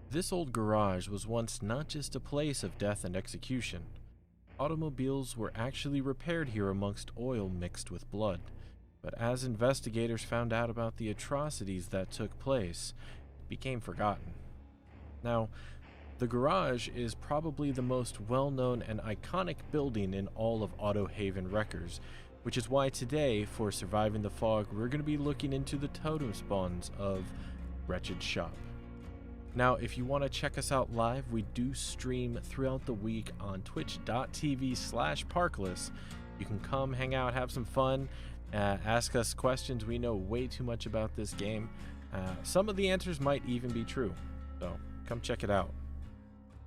This old garage was once not just a place of death and execution. Automobiles were actually repaired here amongst oil mixed with blood. But as investigators found out about the atrocities that took place, it became forgotten. Now, the garage is probably the most well-known and iconic building in all of Autohaven Wreckers, which is why today, for Surviving the Fog, we're going to be looking into the totem spawns of Wretched Shop. Now, if you want to check us out live, we do stream throughout the week on twitch.tv/Parklis. You can come, hang out, have some fun, ask us questions. We know way too much about this game. Some of the answers might even be true, so come check it out.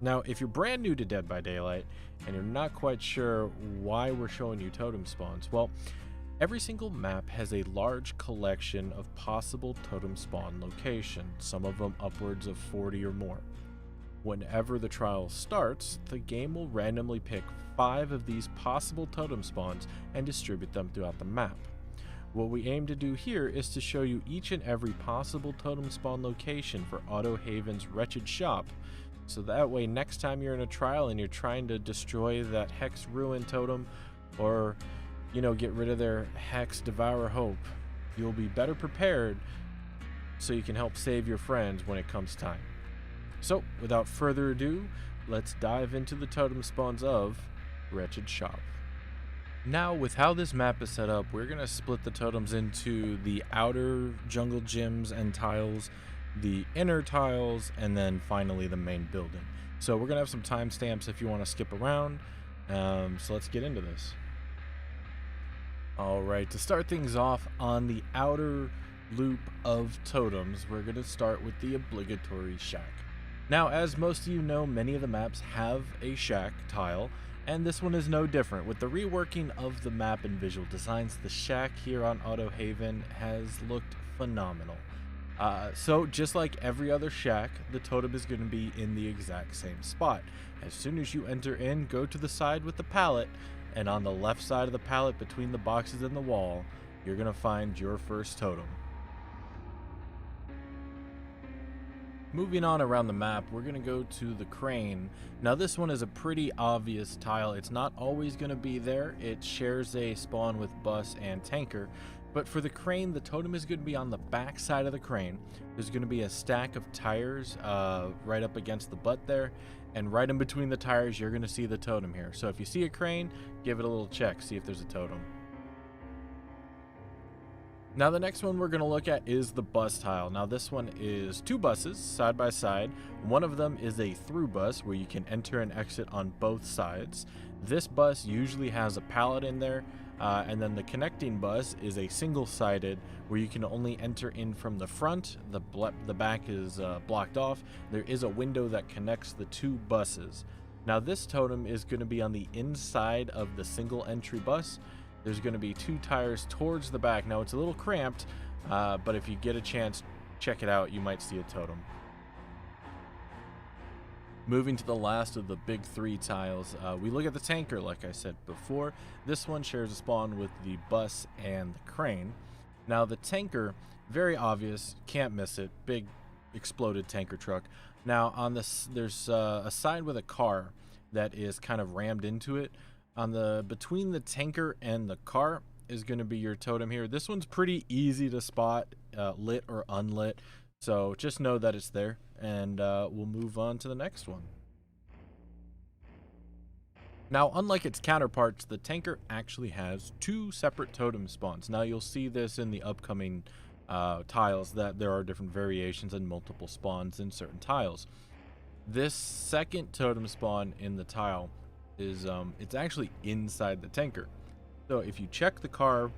Now, if you're brand new to Dead by Daylight and you're not quite sure why we're showing you totem spawns, well, every single map has a large collection of possible totem spawn locations, some of them upwards of 40 or more. Whenever the trial starts, the game will randomly pick 5 of these possible totem spawns and distribute them throughout the map. What we aim to do here is to show you each and every possible totem spawn location for Autohaven's Wretched Shop, so that way next time you're in a trial and you're trying to destroy that Hex Ruin totem or get rid of their Hex Devour Hope, you'll be better prepared so you can help save your friends when it comes time. So, without further ado, let's dive into the totem spawns of Wretched Shop. Now, with how this map is set up, we're going to split the totems into the outer jungle gyms and tiles, the inner tiles, and then finally the main building. So we're going to have some timestamps if you want to skip around, so let's get into this. Alright, to start things off on the outer loop of totems, we're going to start with the obligatory shack. Now, as most of you know, many of the maps have a shack tile, and this one is no different. With the reworking of the map and visual designs, the shack here on Autohaven has looked phenomenal. So just like every other shack, the totem is going to be in the exact same spot. As soon as you enter in, go to the side with the pallet, and on the left side of the pallet between the boxes and the wall, you're going to find your first totem. Moving on around the map, we're going to go to the crane. Now this one is a pretty obvious tile. It's not always going to be there. It shares a spawn with bus and tanker. But for the crane, the totem is going to be on the back side of the crane. There's going to be a stack of tires right up against the butt there. And right in between the tires, you're going to see the totem here. So if you see a crane, give it a little check, see if there's a totem. Now the next one we're going to look at is the bus tile. Now this one is 2 buses side by side. One of them is a through bus where you can enter and exit on both sides. This bus usually has a pallet in there. And then the connecting bus is a single-sided where you can only enter in from the front. The back is blocked off. There is a window that connects the 2 buses. Now this totem is going to be on the inside of the single entry bus. There's going to be 2 tires towards the back. Now it's a little cramped, but if you get a chance, check it out. You might see a totem. Moving to the last of the big 3 tiles, we look at the tanker. Like I said before, this one shares a spawn with the bus and the crane. Now the tanker, very obvious, can't miss it, big exploded tanker truck. Now on this, there's a side with a car that is kind of rammed into it. Between the tanker and the car is going to be your totem here. This one's pretty easy to spot, lit or unlit. So just know that it's there, and we'll move on to the next one. Now, unlike its counterparts, the tanker actually has 2 separate totem spawns. Now, you'll see this in the upcoming tiles, that there are different variations and multiple spawns in certain tiles. This second totem spawn in the tile is it's actually inside the tanker. So if you check the car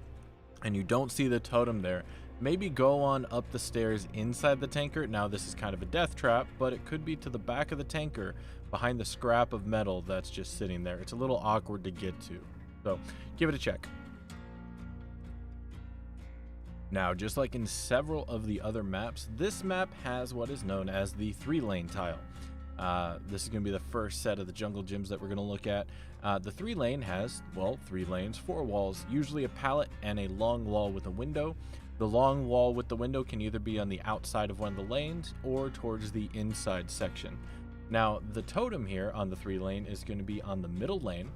and you don't see the totem there, maybe go on up the stairs inside the tanker. Now this is kind of a death trap, but it could be to the back of the tanker behind the scrap of metal that's just sitting there. It's a little awkward to get to, so give it a check. Now, just like in several of the other maps, this map has what is known as the 3-lane tile. This is going to be the first set of the jungle gyms that we're going to look at. The 3-lane has, well, 3 lanes, 4 walls, usually a pallet and a long wall with a window. The long wall with the window can either be on the outside of one of the lanes or towards the inside section. Now, the totem here on the 3 lane is going to be on the middle lane,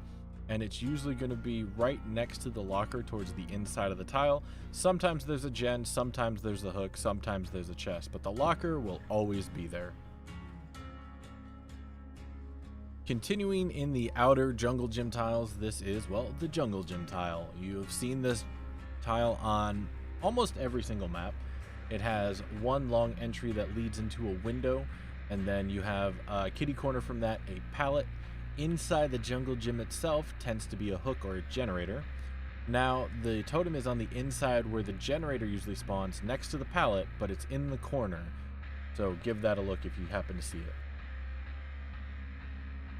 and it's usually going to be right next to the locker towards the inside of the tile. Sometimes there's a gen, sometimes there's a hook, sometimes there's a chest, but the locker will always be there. Continuing in the outer jungle gym tiles, this is, well, the jungle gym tile. You've seen this tile on almost every single map. It has one long entry that leads into a window, and then you have a kitty corner from that, a pallet. Inside the jungle gym itself tends to be a hook or a generator. Now, the totem is on the inside where the generator usually spawns, next to the pallet, but it's in the corner. So give that a look if you happen to see it.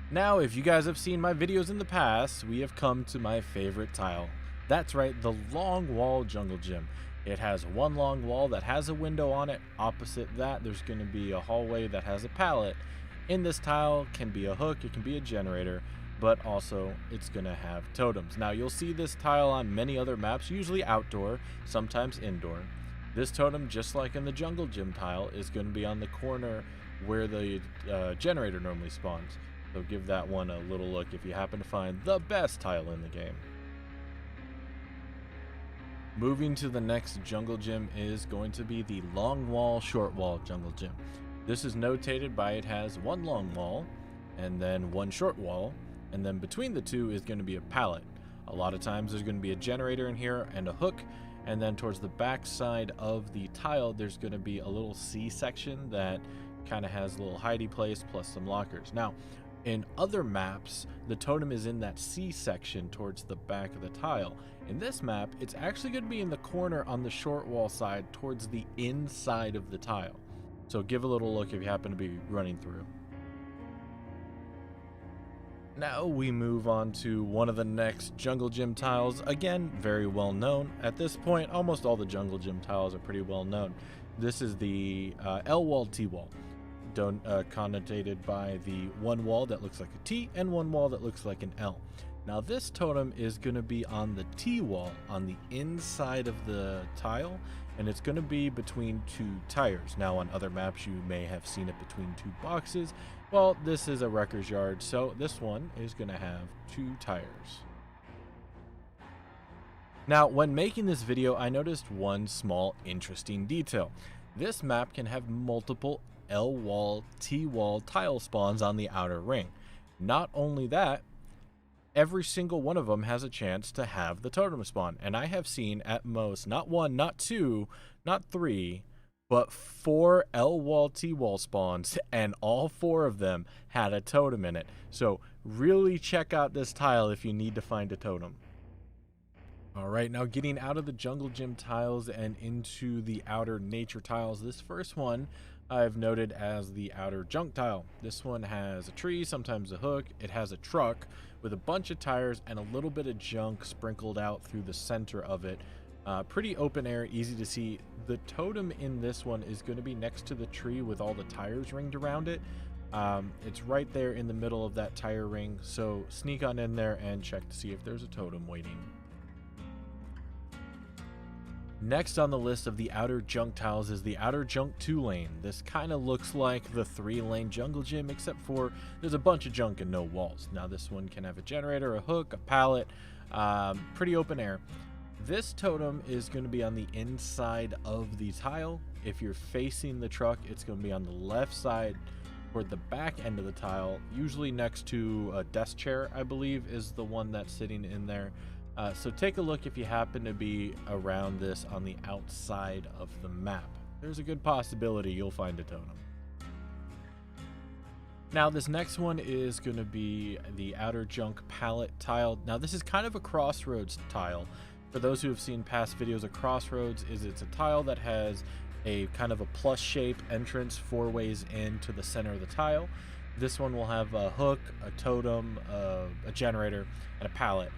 Now, if you guys have seen my videos in the past, we have come to my favorite tile. That's right, the long wall jungle gym. It has one long wall that has a window on it. Opposite that, there's going to be a hallway that has a pallet. In this tile can be a hook, it can be a generator, but also it's going to have totems. Now, you'll see this tile on many other maps, usually outdoor, sometimes indoor. This totem, just like in the jungle gym tile, is going to be on the corner where the generator normally spawns. So give that one a little look if you happen to find the best tile in the game. Moving to the next jungle gym is going to be the long wall, short wall jungle gym. This is notated by it has one long wall and then one short wall, and then between the two is going to be a pallet. A lot of times there's going to be a generator in here and a hook, and then towards the back side of the tile there's going to be a little C section that kind of has a little hidey place plus some lockers. Now, in other maps, the totem is in that C section towards the back of the tile. In this map, it's actually going to be in the corner on the short wall side towards the inside of the tile. So give a little look if you happen to be running through. Now we move on to one of the next jungle gym tiles. Again, very well known. At this point, almost all the jungle gym tiles are pretty well known. This is the L wall, T wall. Connotated by the one wall that looks like a T and one wall that looks like an L. Now this totem is going to be on the T wall on the inside of the tile, and it's going to be between 2 tires. Now on other maps you may have seen it between 2 boxes. Well, this is a wrecker's yard, so this one is going to have 2 tires. Now, when making this video, I noticed one small interesting detail. This map can have multiple L wall, T wall tile spawns on the outer ring. Not only that, every single one of them has a chance to have the totem spawn, and I have seen at most not 1, not 2, not 3, but 4 L wall, T wall spawns, and all 4 of them had a totem in it. So really check out this tile if you need to find a totem. Alright, now getting out of the jungle gym tiles and into the outer nature tiles. This first one I've noted as the outer junk tile. This one has a tree, sometimes a hook. It has a truck with a bunch of tires and a little bit of junk sprinkled out through the center of it. Pretty open air, easy to see. The totem in this one is going to be next to the tree with all the tires ringed around it. It's right there in the middle of that tire ring, so sneak on in there and check to see if there's a totem waiting. Next on the list of the outer junk tiles is the outer junk 2 lane. This kind of looks like the 3 lane jungle gym, except for there's a bunch of junk and no walls. Now this one can have a generator, a hook, a pallet, pretty open air. This totem is going to be on the inside of the tile. If you're facing the truck, it's going to be on the left side toward the back end of the tile, usually next to a desk chair, I believe, is the one that's sitting in there. So take a look if you happen to be around this on the outside of the map. There's a good possibility you'll find a totem. Now this next one is going to be the outer junk pallet tile. Now this is kind of a crossroads tile. For those who have seen past videos, a crossroads is it's a tile that has a kind of a plus shape entrance 4 ways into the center of the tile. This one will have a hook, a totem, a generator, and a pallet.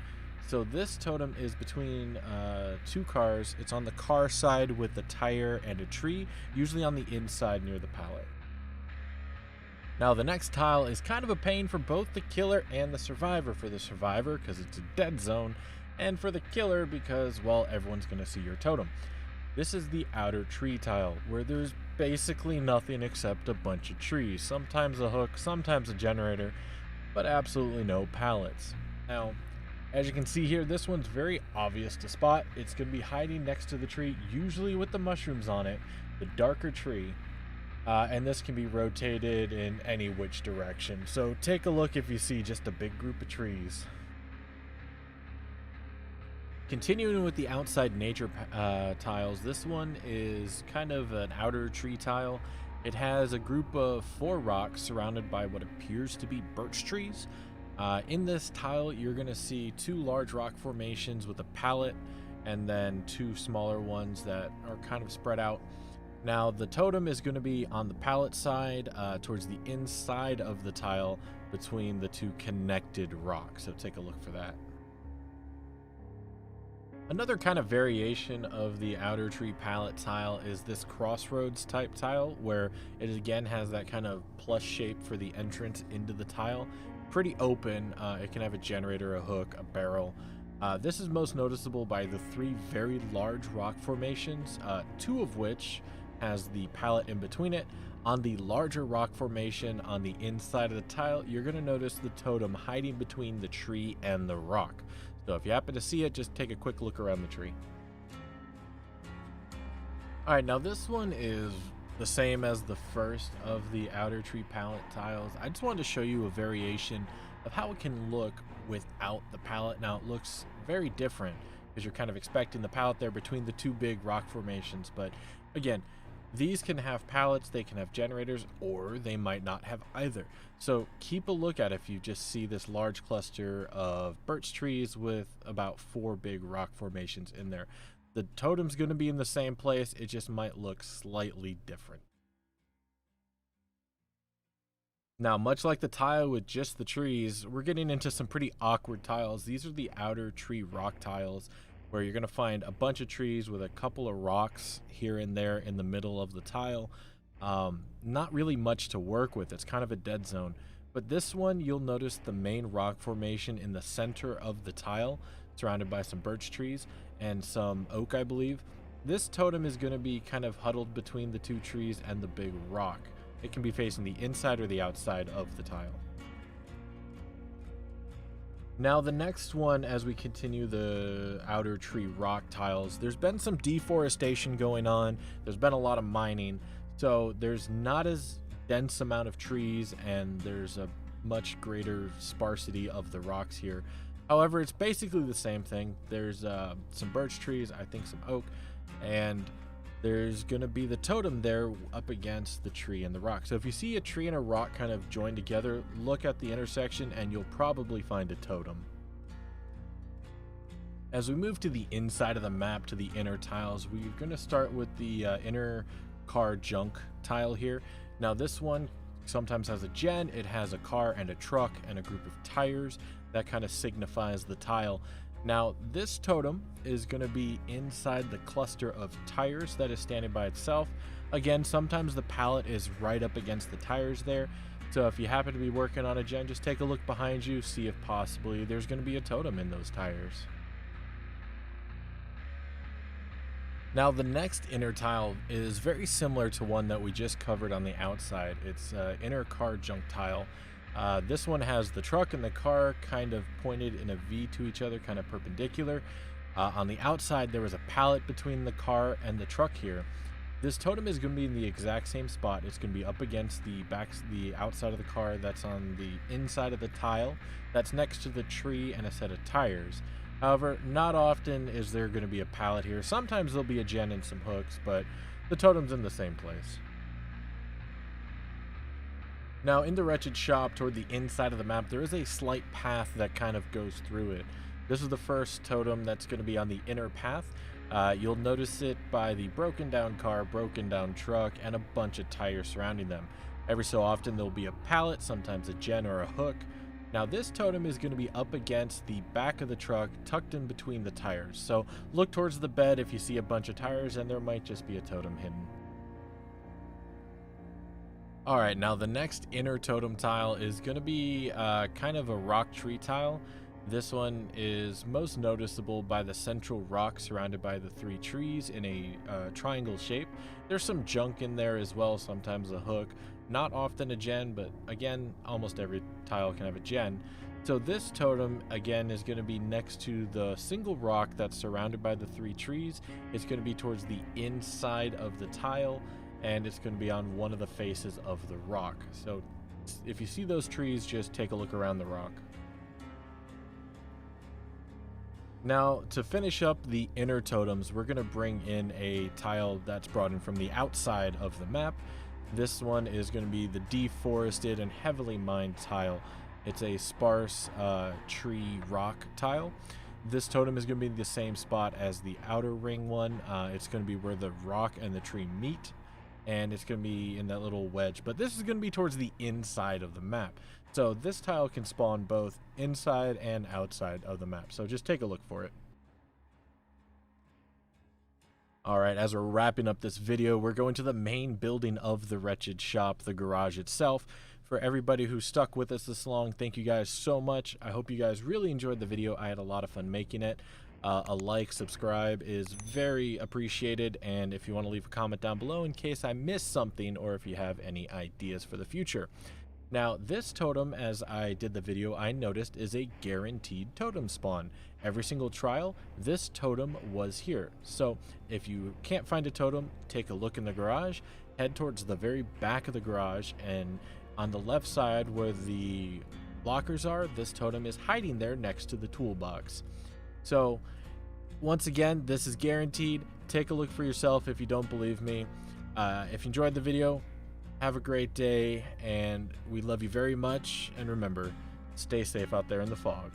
So this totem is between 2 cars. It's on the car side with the tire and a tree, usually on the inside near the pallet. Now the next tile is kind of a pain for both the killer and the survivor. For the survivor because it's a dead zone, and for the killer because, well, everyone's going to see your totem. This is the outer tree tile, where there's basically nothing except a bunch of trees, sometimes a hook, sometimes a generator, but absolutely no pallets. Now, as you can see here, this one's very obvious to spot. It's going to be hiding next to the tree, usually with the mushrooms on it, the darker tree, and this can be rotated in any which direction. So take a look if you see just a big group of trees. Continuing with the outside nature tiles, this one is kind of an outer tree tile. It has a group of 4 rocks surrounded by what appears to be birch trees. In this tile, you're going to see 2 large rock formations with a pallet, and then 2 smaller ones that are kind of spread out. Now, the totem is going to be on the pallet side, towards the inside of the tile between the 2 connected rocks. So take a look for that. Another kind of variation of the outer tree pallet tile is this crossroads type tile, where it again has that kind of plus shape for the entrance into the tile. Pretty open. It can have a generator, a hook, a barrel. This is most noticeable by the 3 very large rock formations, 2 of which has the pallet in between it. On the larger rock formation on the inside of the tile, you're going to notice the totem hiding between the tree and the rock. So if you happen to see it, just take a quick look around the tree. Alright, now this one is the same as the first of the outer tree pallet tiles. I just wanted to show you a variation of how it can look without the pallet. Now it looks very different because you're kind of expecting the pallet there between the 2 big rock formations. But again, these can have pallets, they can have generators, or they might not have either. So keep a look at it if you just see this large cluster of birch trees with about 4 big rock formations in there. The totem's going to be in the same place, it just might look slightly different. Now, much like the tile with just the trees, we're getting into some pretty awkward tiles. These are the outer tree rock tiles, where you're going to find a bunch of trees with a couple of rocks here and there in the middle of the tile. Not really much to work with. It's kind of a dead zone. But this one, you'll notice the main rock formation in the center of the tile, surrounded by some birch trees and some oak, I believe. This totem is going to be kind of huddled between the 2 trees and the big rock. It can be facing the inside or the outside of the tile. Now the next one, as we continue the outer tree rock tiles, there's been some deforestation going on. There's been a lot of mining, so there's not as dense amount of trees and there's a much greater sparsity of the rocks here. However, it's basically the same thing. There's some birch trees, I think some oak, and there's going to be the totem there up against the tree and the rock. So if you see a tree and a rock kind of joined together, look at the intersection and you'll probably find a totem. As we move to the inside of the map, to the inner tiles, we're going to start with the inner car junk tile here. Now this one sometimes has a gen, it has a car and a truck and a group of tires. That kind of signifies the tile. Now this totem is going to be inside the cluster of tires that is standing by itself. Again, sometimes the pallet is right up against the tires there. So if you happen to be working on a gen, just take a look behind you, see if possibly there's going to be a totem in those tires. Now the next inner tile is very similar to one that we just covered on the outside. It's inner car junk tile. This one has the truck and the car kind of pointed in a V to each other, kind of perpendicular. On the outside, there was a pallet between the car and the truck here. This totem is going to be in the exact same spot. It's going to be up against the outside of the car that's on the inside of the tile that's next to the tree and a set of tires. However, not often is there going to be a pallet here. Sometimes there'll be a gen and some hooks, but the totem's in the same place. Now, in the Wretched Shop, toward the inside of the map, there is a slight path that kind of goes through it. This is the first totem that's going to be on the inner path. You'll notice it by the broken down car, broken down truck, and a bunch of tires surrounding them. Every so often there'll be a pallet, sometimes a gen or a hook. Now this totem is going to be up against the back of the truck, tucked in between the tires. So look towards the bed if you see a bunch of tires, and there might just be a totem hidden. Alright, now the next inner totem tile is going to be kind of a rock tree tile. This one is most noticeable by the central rock surrounded by the 3 trees in a triangle shape. There's some junk in there as well, sometimes a hook. Not often a gen, but again, almost every tile can have a gen. So this totem, again, is going to be next to the single rock that's surrounded by the 3 trees. It's going to be towards the inside of the tile, and it's going to be on one of the faces of the rock. So if you see those trees, just take a look around the rock. Now, to finish up the inner totems, we're going to bring in a tile that's brought in from the outside of the map. This one is going to be the deforested and heavily mined tile. It's a sparse tree rock tile. This totem is going to be the same spot as the outer ring one. It's going to be where the rock and the tree meet, and it's going to be in that little wedge. But this is going to be towards the inside of the map. So this tile can spawn both inside and outside of the map. So just take a look for it. All right, as we're wrapping up this video, we're going to the main building of the Wretched Shop, the garage itself. For everybody who stuck with us this long, thank you guys so much. I hope you guys really enjoyed the video. I had a lot of fun making it. A like, subscribe is very appreciated. And if you want to leave a comment down below in case I missed something or if you have any ideas for the future. Now, this totem, as I did the video, I noticed is a guaranteed totem spawn. Every single trial, this totem was here. So if you can't find a totem, take a look in the garage, head towards the very back of the garage, and on the left side where the lockers are, this totem is hiding there next to the toolbox. So once again, this is guaranteed. Take a look for yourself if you don't believe me. If you enjoyed the video, have a great day, and we love you very much. And remember, stay safe out there in the fog.